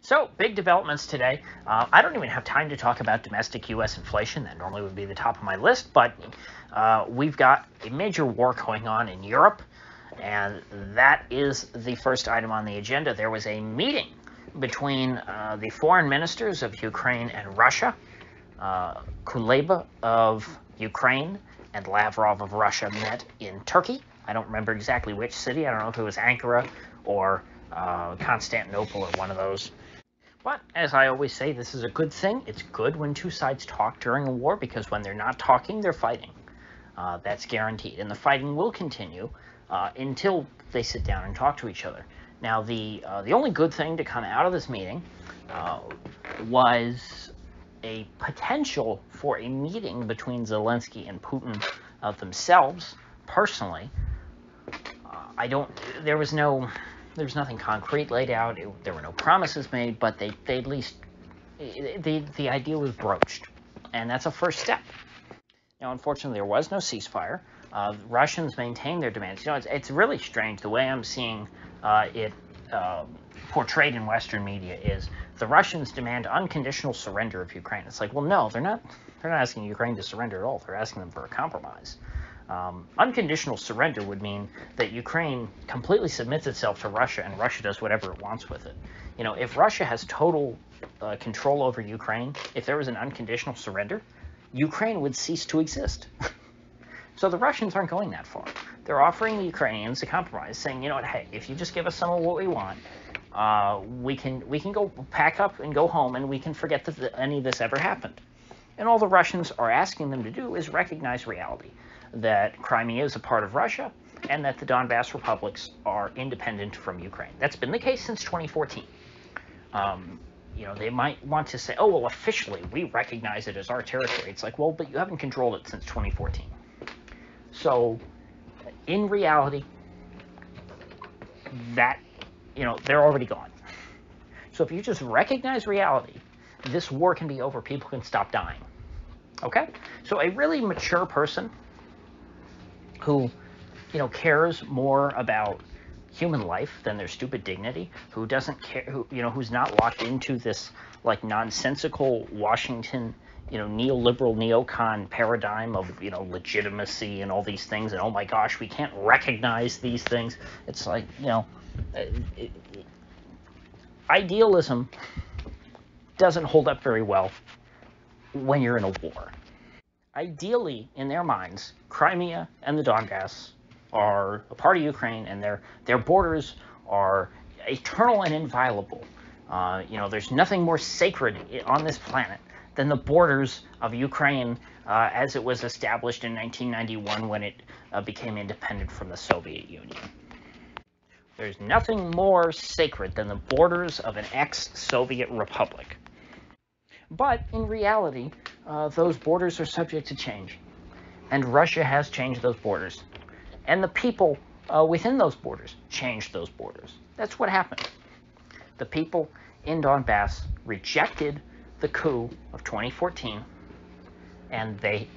So, big developments today. I don't even have time to talk about domestic U.S. inflation. That normally would be the top of my list, but we've got a major war going on in Europe, and that is the first item on the agenda. There was a meeting between the foreign ministers of Ukraine and Russia. Kuleba of Ukraine and Lavrov of Russia met in Turkey. I don't remember exactly which city. I don't know if it was Ankara or Constantinople or one of those. But, as I always say, this is a good thing. It's good when two sides talk during a war, because when they're not talking, they're fighting. That's guaranteed. And the fighting will continue until they sit down and talk to each other. Now, the only good thing to come out of this meeting was a potential for a meeting between Zelensky and Putin themselves. Personally, there was nothing concrete laid out. There were no promises made, but they at least, the idea was broached, and that's a first step. Now, unfortunately, there was no ceasefire. Russians maintained their demands. It's really strange. The way I'm seeing it portrayed in Western media is the Russians demand unconditional surrender of Ukraine. It's like, well, no, they're not asking Ukraine to surrender at all. They're asking them for a compromise. Unconditional surrender would mean that Ukraine completely submits itself to Russia, and Russia does whatever it wants with it. If Russia has total control over Ukraine, if there was an unconditional surrender, Ukraine would cease to exist. So the Russians aren't going that far. They're offering the Ukrainians a compromise, saying, hey, if you just give us some of what we want, we can go pack up and go home, and we can forget that any of this ever happened. And all the Russians are asking them to do is recognize reality, that Crimea is a part of Russia, and that the Donbas Republics are independent from Ukraine. That's been the case since 2014. They might want to say, oh, well, officially, we recognize it as our territory. It's like, well, but you haven't controlled it since 2014. So, in reality, they're already gone. So if you just recognize reality, this war can be over. People can stop dying. Okay? So a really mature person who, cares more about human life than their stupid dignity, who doesn't care, who's not locked into this, nonsensical Washington, neoliberal neocon paradigm of, legitimacy and all these things, and oh my gosh, we can't recognize these things. It's like, idealism doesn't hold up very well when you're in a war. Ideally, in their minds, Crimea and the Donbas are a part of Ukraine, and their borders are eternal and inviolable. There's nothing more sacred on this planet than the borders of Ukraine as it was established in 1991 when it became independent from the Soviet Union. There's nothing more sacred than the borders of an ex-Soviet republic. But in reality, those borders are subject to change. And Russia has changed those borders. And the people within those borders changed those borders. That's what happened. The people in Donbass rejected the coup of 2014, and they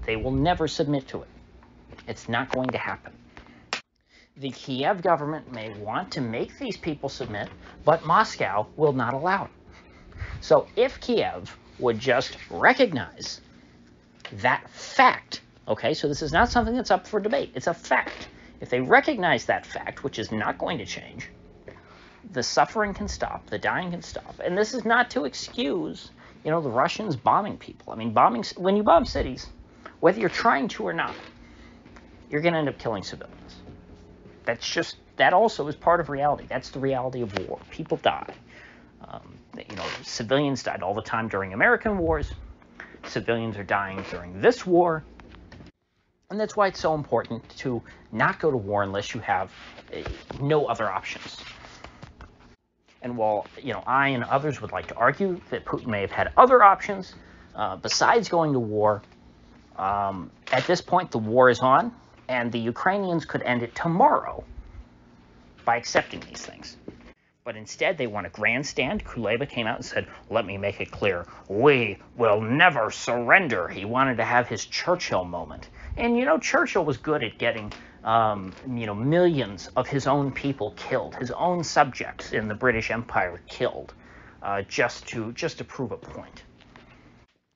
will never submit to it. It's not going to happen. The Kiev government may want to make these people submit, but Moscow will not allow it. So if Kiev would just recognize that fact, okay, so this is not something that's up for debate, it's a fact. If they recognize that fact, which is not going to change, the suffering can stop, the dying can stop. And this is not to excuse, the Russians bombing people. I mean, when you bomb cities, whether you're trying to or not, you're going to end up killing civilians. That also is part of reality. That's the reality of war. People die. Civilians died all the time during American wars. Civilians are dying during this war. And that's why it's so important to not go to war unless you have no other options. And while, I and others would like to argue that Putin may have had other options besides going to war, at this point the war is on, and the Ukrainians could end it tomorrow by accepting these things. But instead, they want to grandstand. Kuleba came out and said, let me make it clear, we will never surrender. He wanted to have his Churchill moment. And, Churchill was good at getting, millions of his own people killed, his own subjects in the British Empire killed. just to prove a point.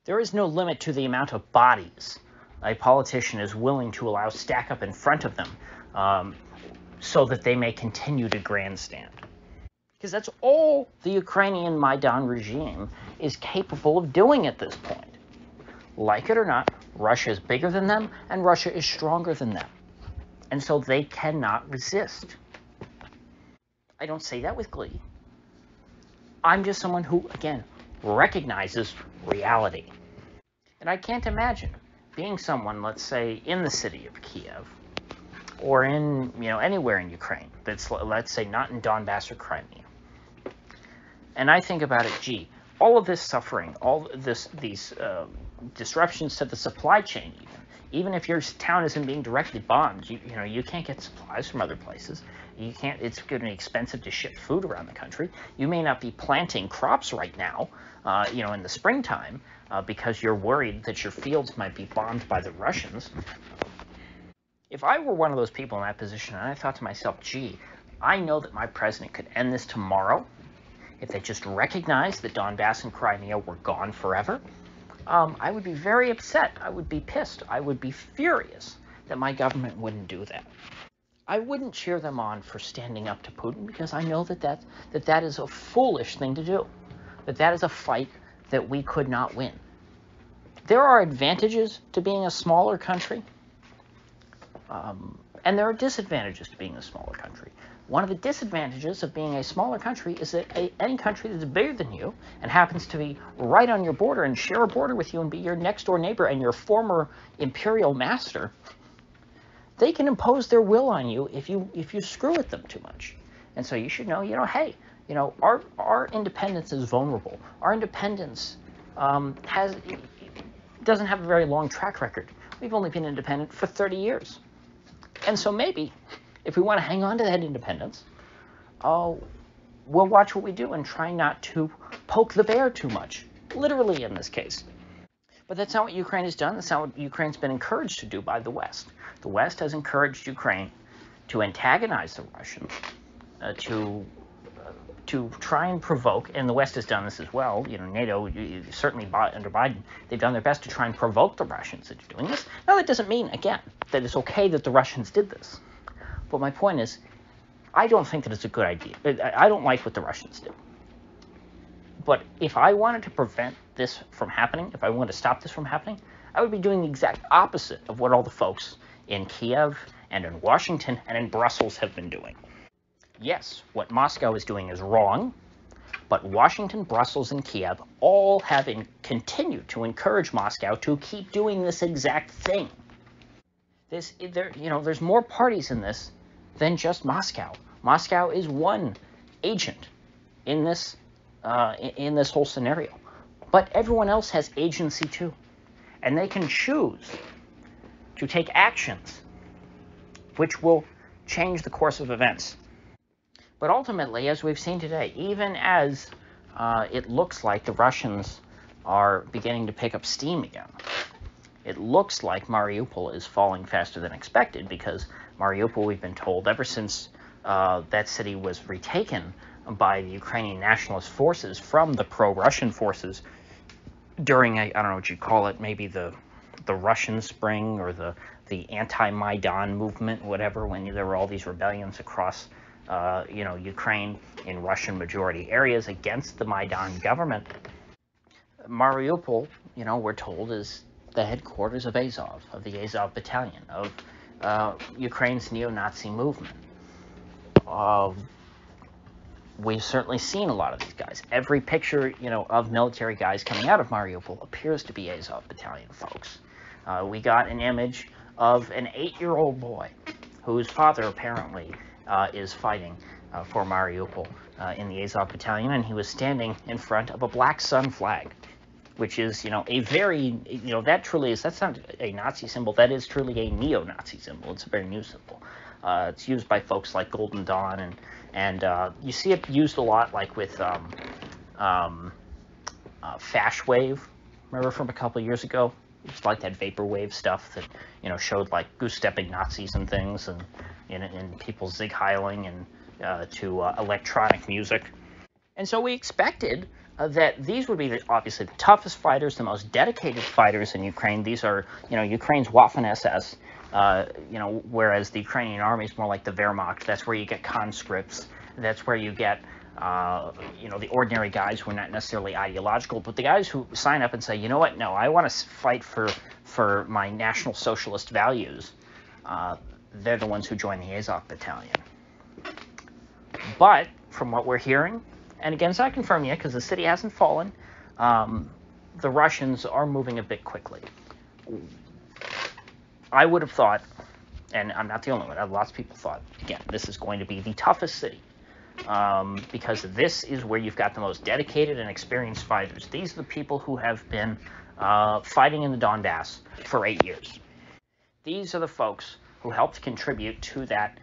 There is no limit to the amount of bodies a politician is willing to allow stack up in front of them so that they may continue to grandstand. Because that's all the Ukrainian Maidan regime is capable of doing at this point. Like it or not, Russia is bigger than them, and Russia is stronger than them. And so they cannot resist. I don't say that with glee. I'm just someone who, again, recognizes reality. And I can't imagine being someone, let's say, in the city of Kiev, or in, anywhere in Ukraine, that's, let's say, not in Donbas or Crimea. And I think about it, gee, all of this suffering, all these disruptions to the supply chain, even if your town isn't being directly bombed, you can't get supplies from other places. You can't. It's going to be expensive to ship food around the country. You may not be planting crops right now, in the springtime, because you're worried that your fields might be bombed by the Russians. If I were one of those people in that position, and I thought to myself, gee, I know that my president could end this tomorrow if they just recognized that Donbas and Crimea were gone forever, I would be very upset. I would be pissed. I would be furious that my government wouldn't do that. I wouldn't cheer them on for standing up to Putin, because I know that is a foolish thing to do, that is a fight that we could not win. There are advantages to being a smaller country, and there are disadvantages to being a smaller country. One of the disadvantages of being a smaller country is that any country that's bigger than you and happens to be right on your border and share a border with you and be your next door neighbor and your former imperial master, they can impose their will on you if you screw with them too much. And so you should know, hey, our independence is vulnerable. Our independence doesn't have a very long track record. We've only been independent for 30 years. And so maybe, if we want to hang on to that independence, we'll watch what we do and try not to poke the bear too much, literally in this case. But that's not what Ukraine has done. That's not what Ukraine's been encouraged to do by the West. The West has encouraged Ukraine to antagonize the Russians, to try and provoke, and the West has done this as well. NATO, certainly under Biden, they've done their best to try and provoke the Russians into doing this. Now, that doesn't mean, again, that it's okay that the Russians did this. But my point is, I don't think that it's a good idea. I don't like what the Russians do. But if I wanted to prevent this from happening, if I wanted to stop this from happening, I would be doing the exact opposite of what all the folks in Kiev and in Washington and in Brussels have been doing. Yes, what Moscow is doing is wrong, but Washington, Brussels, and Kiev all have continued to encourage Moscow to keep doing this exact thing. There's more parties in this than just Moscow. Moscow is one agent in this whole scenario, but everyone else has agency too, and they can choose to take actions which will change the course of events. But ultimately, as we've seen today, even as it looks like the Russians are beginning to pick up steam again, it looks like Mariupol is falling faster than expected, because Mariupol, we've been told, ever since that city was retaken by the Ukrainian nationalist forces from the pro-Russian forces during I don't know what you call it, maybe the Russian Spring or the anti-Maidan movement, whatever, when there were all these rebellions across Ukraine in Russian majority areas against the Maidan government. Mariupol, we're told, is the headquarters of Azov, of the Azov battalion, of Ukraine's neo-Nazi movement. We've certainly seen a lot of these guys. Every picture, of military guys coming out of Mariupol appears to be Azov battalion folks. We got an image of an 8-year-old boy whose father apparently is fighting for Mariupol in the Azov battalion, and he was standing in front of a Black Sun flag, which is, a very, that truly is, that's not a Nazi symbol, that is truly a neo-Nazi symbol. It's a very new symbol. It's used by folks like Golden Dawn, and you see it used a lot, like with Fash Wave, remember from a couple of years ago? It's like that vaporwave stuff that, showed like goose-stepping Nazis and things, and people zig-heiling and to electronic music. And so we expected that these would be obviously the toughest fighters, the most dedicated fighters in Ukraine. These are, Ukraine's Waffen-SS, whereas the Ukrainian army is more like the Wehrmacht. That's where you get conscripts. That's where you get, the ordinary guys who are not necessarily ideological, but the guys who sign up and say, you know what, no, I want to fight for my National Socialist values. They're the ones who join the Azov Battalion. But from what we're hearing, and again, it's not confirmed yet because the city hasn't fallen, the Russians are moving a bit quickly. I would have thought, and I'm not the only one, lots of people thought, again, this is going to be the toughest city because this is where you've got the most dedicated and experienced fighters. These are the people who have been fighting in the Donbas for 8 years. These are the folks who helped contribute to that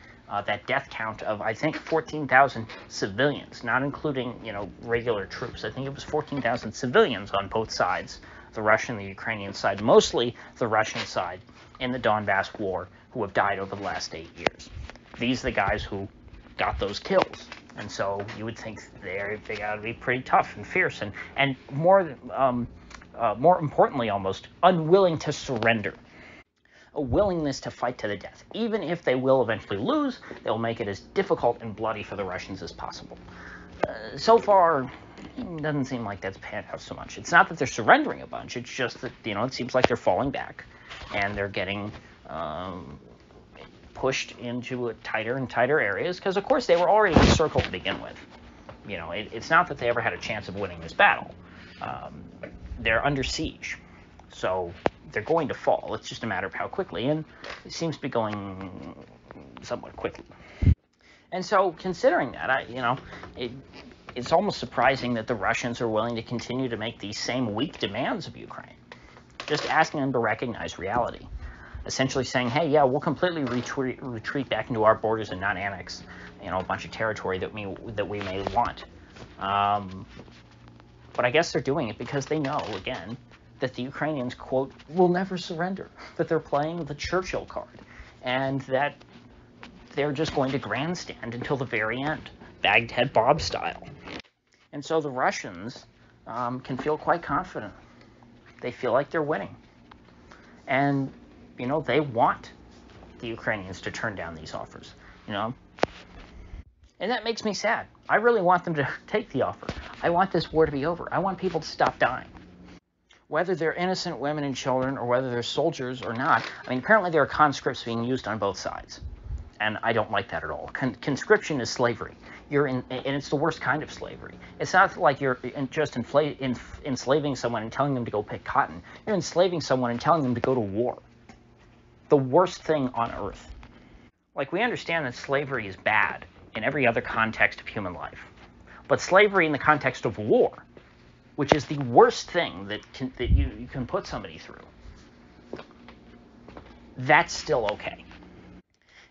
death count of, I think, 14,000 civilians, not including, regular troops. I think it was 14,000 civilians on both sides, the Russian and the Ukrainian side, mostly the Russian side in the Donbas war, who have died over the last 8 years. These are the guys who got those kills. And so you would think they got to be pretty tough and fierce and more importantly, almost unwilling to surrender. A willingness to fight to the death. Even if they will eventually lose, they'll make it as difficult and bloody for the Russians as possible. So far, it doesn't seem like that's panned out so much. It's not that they're surrendering a bunch, it's just that, it seems like they're falling back, and they're getting pushed into tighter and tighter areas, because, of course, they were already encircled to begin with. It's not that they ever had a chance of winning this battle. They're under siege, so they're going to fall. It's just a matter of how quickly, and it seems to be going somewhat quickly. And so, considering that, it's almost surprising that the Russians are willing to continue to make these same weak demands of Ukraine, just asking them to recognize reality, essentially saying, hey, yeah, we'll completely retreat back into our borders and not annex, a bunch of territory that we may want. But I guess they're doing it because they know, again, that the Ukrainians, quote, will never surrender, that they're playing the Churchill card, and that they're just going to grandstand until the very end, Baghdad Bob style. And so the Russians can feel quite confident. They feel like they're winning. And, they want the Ukrainians to turn down these offers, And that makes me sad. I really want them to take the offer. I want this war to be over. I want people to stop dying. Whether they're innocent women and children or whether they're soldiers or not. Apparently there are conscripts being used on both sides. And I don't like that at all. Conscription is slavery. And it's the worst kind of slavery. It's not like you're just enslaving someone and telling them to go pick cotton. You're enslaving someone and telling them to go to war. The worst thing on earth. Like, we understand that slavery is bad in every other context of human life. But slavery in the context of war, which is the worst thing that you can put somebody through, that's still okay.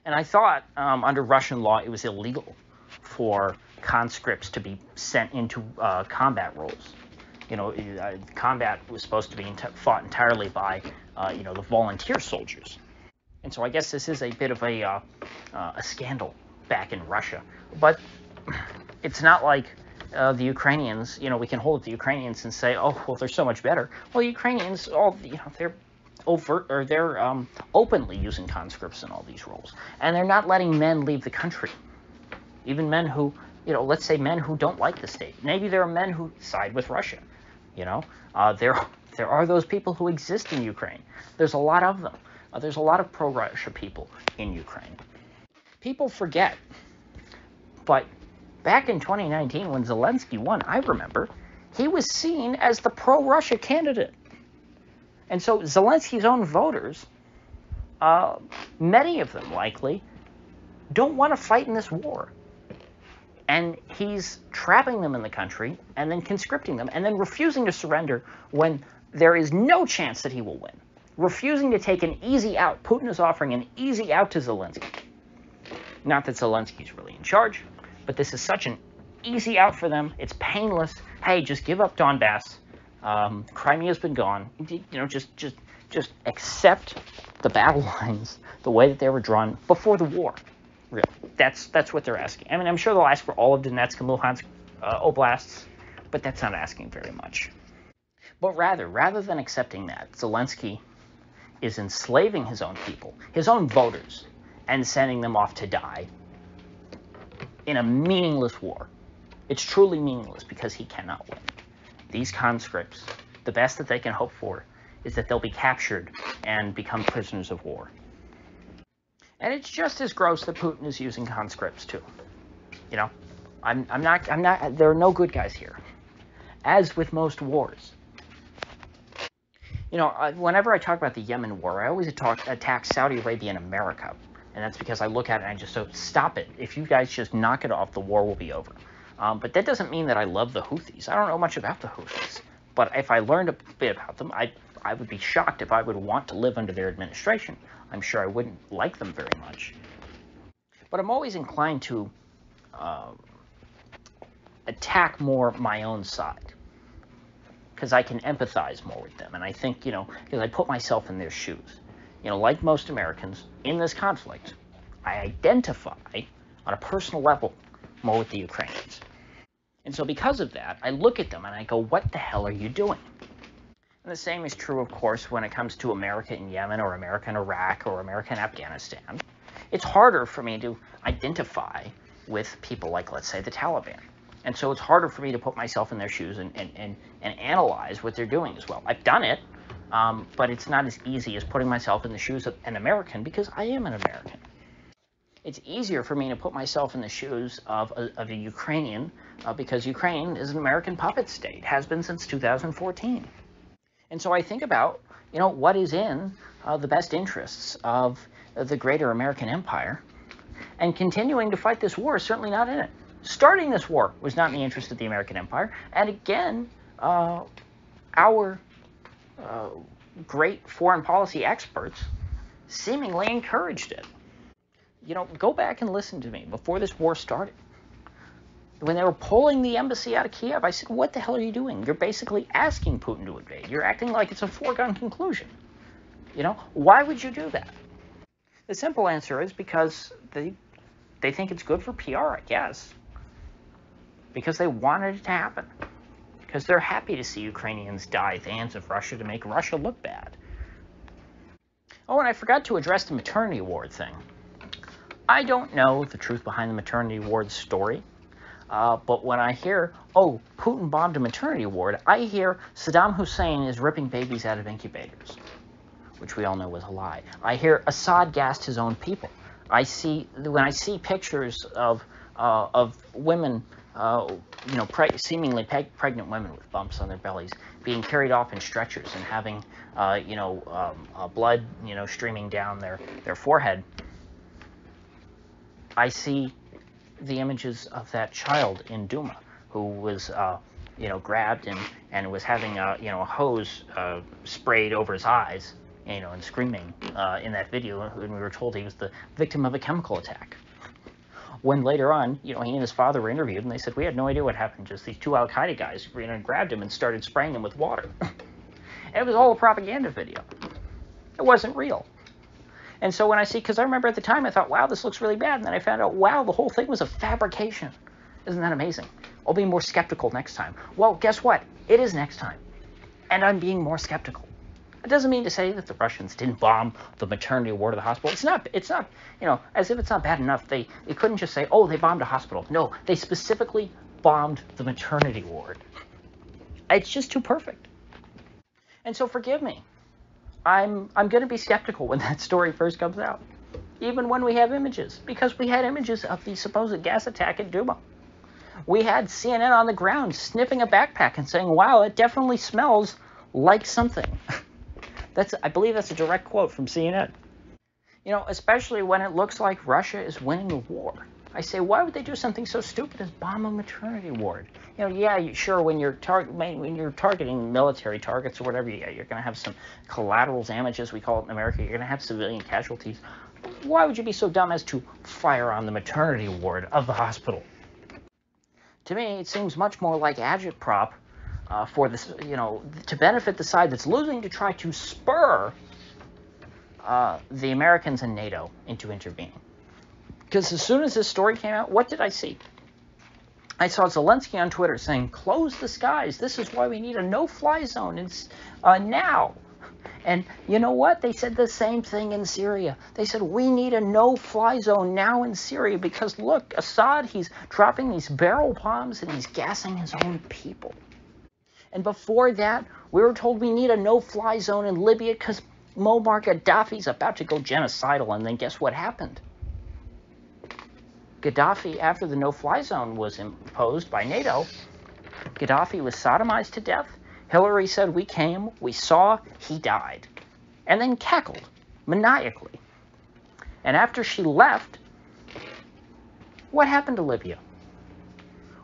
And I thought under Russian law it was illegal for conscripts to be sent into combat roles. Combat was supposed to be fought entirely by the volunteer soldiers. And so I guess this is a bit of a scandal back in Russia. But it's not like the Ukrainians, we can hold up the Ukrainians and say, oh, well, they're so much better. Well, Ukrainians, they're overt, or they're openly using conscripts in all these roles. And they're not letting men leave the country. Even men who, let's say men who don't like the state. Maybe there are men who side with Russia. There are those people who exist in Ukraine. There's a lot of them. There's a lot of pro-Russia people in Ukraine. People forget, but back in 2019 when Zelensky won, I remember, he was seen as the pro-Russia candidate. And so Zelensky's own voters, many of them likely, don't want to fight in this war. And he's trapping them in the country and then conscripting them and then refusing to surrender when there is no chance that he will win. Refusing to take an easy out. Putin is offering an easy out to Zelensky. Not that Zelensky's really in charge, but this is such an easy out for them. It's painless. Hey, just give up Donbas. Crimea's been gone. Just accept the battle lines the way that they were drawn before the war. Really, that's what they're asking. I'm sure they'll ask for all of Donetsk and Luhansk. oblasts, but that's not asking very much. But rather than accepting that, Zelensky is enslaving his own people, his own voters, and sending them off to die in a meaningless war. It's truly meaningless because he cannot win. These conscripts, the best that they can hope for is that they'll be captured and become prisoners of war. And it's just as gross that Putin is using conscripts too. You know, I'm not, there are no good guys here. As with most wars. You know, whenever I talk about the Yemen war, I always attack Saudi Arabia and America. And that's because I look at it and I just say, stop it. If you guys just knock it off, the war will be over. But that doesn't mean that I love the Houthis. I don't know much about the Houthis. But if I learned a bit about them, I would be shocked if I would want to live under their administration. I'm sure I wouldn't like them very much. But I'm always inclined to attack more my own side, because I can empathize more with them. And I think, you know, because I put myself in their shoes. You know, like most Americans in this conflict, I identify on a personal level more with the Ukrainians. And so because of that, I look at them and I go, what the hell are you doing? And the same is true, of course, when it comes to America in Yemen or America in Iraq or America in Afghanistan. It's harder for me to identify with people like, let's say, the Taliban. And so it's harder for me to put myself in their shoes and analyze what they're doing as well. I've done it, but it's not as easy as putting myself in the shoes of an American because I am an American. It's easier for me to put myself in the shoes of a Ukrainian because Ukraine is an American puppet state, has been since 2014. And so I think about, you know, what is in the best interests of the greater American empire, and continuing to fight this war is certainly not in it. Starting this war was not in the interest of the American empire, and again, our great foreign policy experts seemingly encouraged it. You know, go back and listen to me before this war started. When they were pulling the embassy out of Kiev, I said, what the hell are you doing? You're basically asking Putin to invade. You're acting like it's a foregone conclusion. You know, why would you do that? The simple answer is because they think it's good for PR, I guess. Because they wanted it to happen. Because they're happy to see Ukrainians die at the hands of Russia to make Russia look bad. Oh, and I forgot to address the maternity ward thing. I don't know the truth behind the maternity ward story. But when I hear, oh, Putin bombed a maternity ward, I hear Saddam Hussein is ripping babies out of incubators, which we all know was a lie. I hear Assad gassed his own people. When I see pictures of women, you know, seemingly pregnant women with bumps on their bellies being carried off in stretchers and having, you know, blood, you know, streaming down their forehead, I see the images of that child in Duma who was, you know, grabbed and was having you know, a hose sprayed over his eyes, you know, and screaming in that video when we were told he was the victim of a chemical attack. When later on, you know, he and his father were interviewed and they said, we had no idea what happened. Just these two Al-Qaeda guys ran and grabbed him and started spraying him with water. And it was all a propaganda video. It wasn't real. And so when I see, because I remember at the time I thought, wow, this looks really bad. And then I found out, wow, the whole thing was a fabrication. Isn't that amazing? I'll be more skeptical next time. Well, guess what? It is next time. And I'm being more skeptical. It doesn't mean to say that the Russians didn't bomb the maternity ward of the hospital. It's not, you know, as if it's not bad enough. They couldn't just say, oh, they bombed a hospital. No, they specifically bombed the maternity ward. It's just too perfect. And so forgive me. I'm going to be skeptical when that story first comes out, even when we have images, because we had images of the supposed gas attack at Duma. We had CNN on the ground sniffing a backpack and saying, wow, it definitely smells like something. I believe that's a direct quote from CNN. You know, especially when it looks like Russia is winning the war. I say, why would they do something so stupid as bomb a maternity ward? You know, yeah, sure, when you're targeting military targets or whatever, yeah, you're going to have some collateral damage, as we call it in America. You're going to have civilian casualties. Why would you be so dumb as to fire on the maternity ward of the hospital? To me, it seems much more like agitprop for this, you know, to benefit the side that's losing, to try to spur the Americans and NATO into intervening. Because as soon as this story came out, what did I see? I saw Zelensky on Twitter saying, close the skies. This is why we need a no-fly zone now. And you know what? They said the same thing in Syria. They said, we need a no-fly zone now in Syria because, look, Assad, he's dropping these barrel bombs and he's gassing his own people. And before that, we were told we need a no-fly zone in Libya because Muammar Gaddafi's about to go genocidal. And then guess what happened? Gaddafi, after the no-fly zone was imposed by NATO, Gaddafi was sodomized to death. Hillary said, we came, we saw, he died. And then cackled, maniacally. And after she left, what happened to Libya?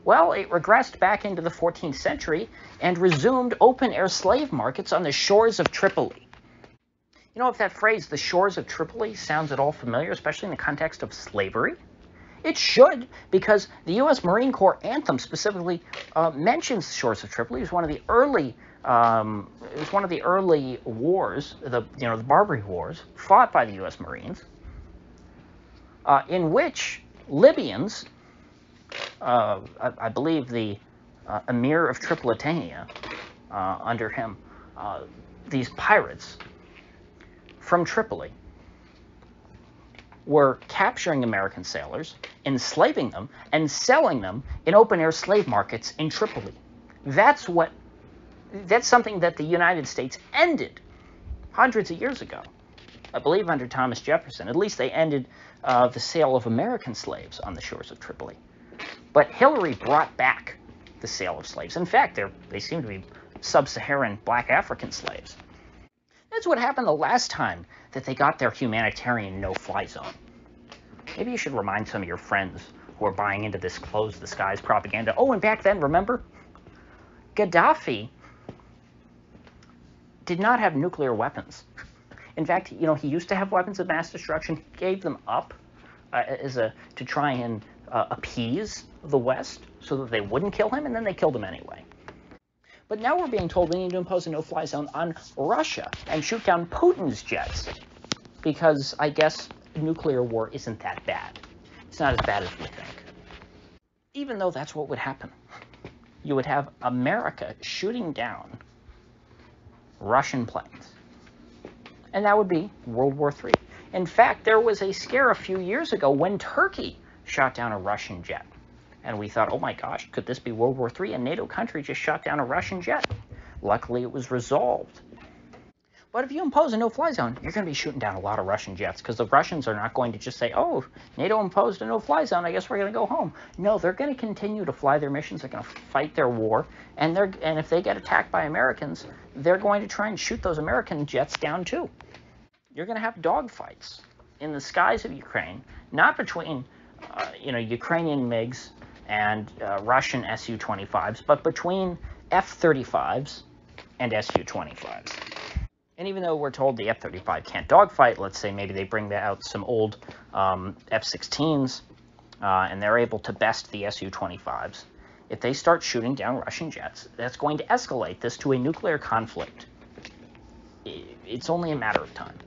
Well, it regressed back into the 14th century and resumed open-air slave markets on the shores of Tripoli. You know, if that phrase, the shores of Tripoli, sounds at all familiar, especially in the context of slavery, it should, because the U.S. Marine Corps anthem specifically mentions the shores of Tripoli. It was one of the early, wars, the Barbary Wars, fought by the U.S. Marines, in which Libyans, I believe the Emir of Tripolitania, under him, these pirates from Tripoli were capturing American sailors, enslaving them, and selling them in open-air slave markets in Tripoli. That's something that the United States ended hundreds of years ago. I believe under Thomas Jefferson. At least they ended the sale of American slaves on the shores of Tripoli. But Hillary brought back the sale of slaves. In fact, they seem to be sub-Saharan black African slaves. That's what happened the last time that they got their humanitarian no-fly zone. Maybe you should remind some of your friends who are buying into this close the skies propaganda. Oh, and back then, remember? Gaddafi did not have nuclear weapons. In fact, he used to have weapons of mass destruction. He gave them up to try and appease the West so that they wouldn't kill him, and then they killed him anyway. But now we're being told we need to impose a no-fly zone on Russia and shoot down Putin's jets because I guess nuclear war isn't that bad. It's not as bad as we think. Even though that's what would happen. You would have America shooting down Russian planes. And that would be World War III. In fact, there was a scare a few years ago when Turkey shot down a Russian jet. And we thought, oh my gosh, could this be World War III? A NATO country just shot down a Russian jet. Luckily, it was resolved. But if you impose a no-fly zone, you're going to be shooting down a lot of Russian jets because the Russians are not going to just say, oh, NATO imposed a no-fly zone, I guess we're going to go home. No, they're going to continue to fly their missions. They're going to fight their war. And if they get attacked by Americans, they're going to try and shoot those American jets down too. You're going to have dogfights in the skies of Ukraine, not between Ukrainian MiGs and Russian Su-25s, but between F-35s and Su-25s. And even though we're told the F-35 can't dogfight, let's say maybe they bring out some old F-16s and they're able to best the Su-25s. If they start shooting down Russian jets, that's going to escalate this to a nuclear conflict. It's only a matter of time.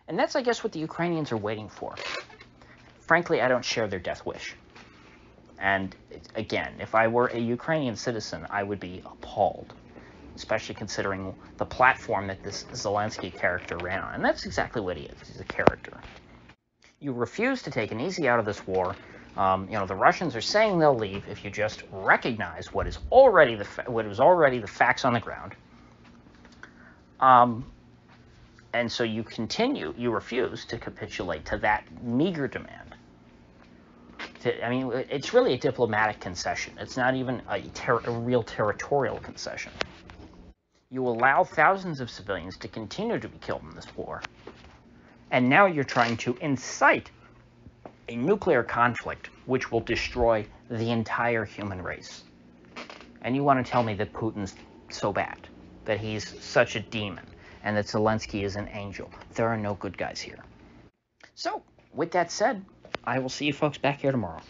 And that's, I guess, what the Ukrainians are waiting for. Frankly, I don't share their death wish. And again, if I were a Ukrainian citizen, I would be appalled, especially considering the platform that this Zelensky character ran on. And that's exactly what he is. He's a character. You refuse to take an easy out of this war. The Russians are saying they'll leave if you just recognize what is already the facts on the ground. And so you refuse to capitulate to that meager demand. It's really a diplomatic concession. It's not even a real territorial concession. You allow thousands of civilians to continue to be killed in this war. And now you're trying to incite a nuclear conflict which will destroy the entire human race. And you want to tell me that Putin's so bad, that he's such a demon, and that Zelensky is an angel. There are no good guys here. So, with that said, I will see you folks back here tomorrow.